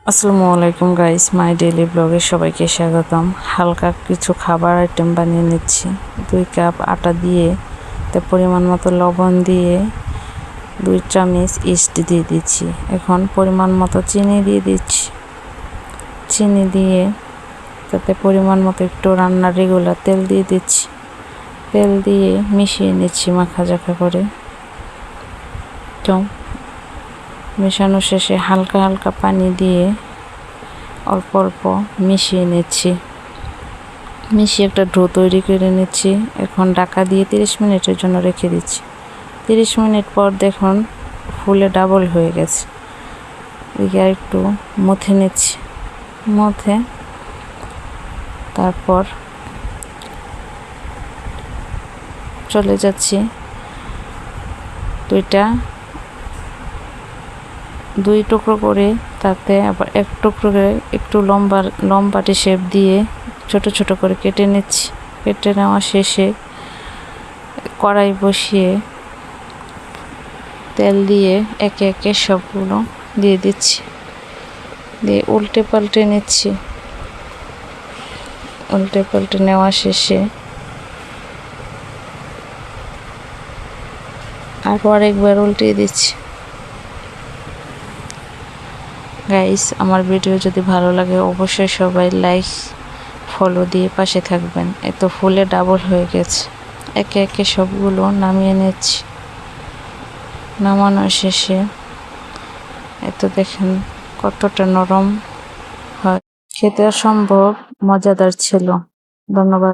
আসসালামু আলাইকুম guys, my daily ব্লগে সবাইকে স্বাগতম। হালকা কিছু খাবার আইটেম বানিয়ে নিচ্ছি। 2 কাপ আটা দিয়ে পরিমাণ মতো লবণ দিয়ে 2 চামচ ইস্ট দিয়ে দিচ্ছি। এখন পরিমাণ মতো চিনি দিয়ে দিচ্ছি। চিনি দিয়ে তাতে পরিমাণ মতো একটু রান্নার রেগুলার তেল দিয়ে দিচ্ছি। তেল দিয়ে মিশিয়ে নিচ্ছি মাখা করে। তো মেশানো শেষে হালকা হালকা পানি দিয়ে অল্প অল্প মিশিয়ে নিচ্ছি। মিশিয়ে একটা ডো তৈরি করে নিচ্ছি। এখন ঢাকা দিয়ে 30 মিনিটের জন্য রেখে দিচ্ছি। 30 মিনিট পর দেখুন ফুলে ডাবল হয়ে গেছে। এদিকে আর একটু মথে নিচ্ছি। মথে তারপর চলে যাচ্ছি 2 টুকরো করে, তাতে আবার 1 টুকরো করে একটু লম্বাটে শেপ দিয়ে ছোট ছোট করে কেটে নিচ্ছি। কেটে নেওয়া শেষে কড়াই বসিয়ে তেল দিয়ে একে একে সবগুলো দিয়ে দিচ্ছি। দিয়ে উল্টে পাল্টে নিচ্ছি। উল্টে পাল্টে নেওয়া শেষে আরেকবার উল্টিয়ে দিচ্ছি। গাইস, আমার ভিডিও যদি ভালো লাগে অবশ্যই সবাই লাইক ফলো দিয়ে পাশে থাকবেন। এত ফুলে ডাবল হয়ে গেছে। একে একে সবগুলো নামিয়ে নিচ্ছি। নামানোর শেষে এত দেখেন কতটা নরম হয়, খেতে অসম্ভব মজাদার ছিল। ধন্যবাদ।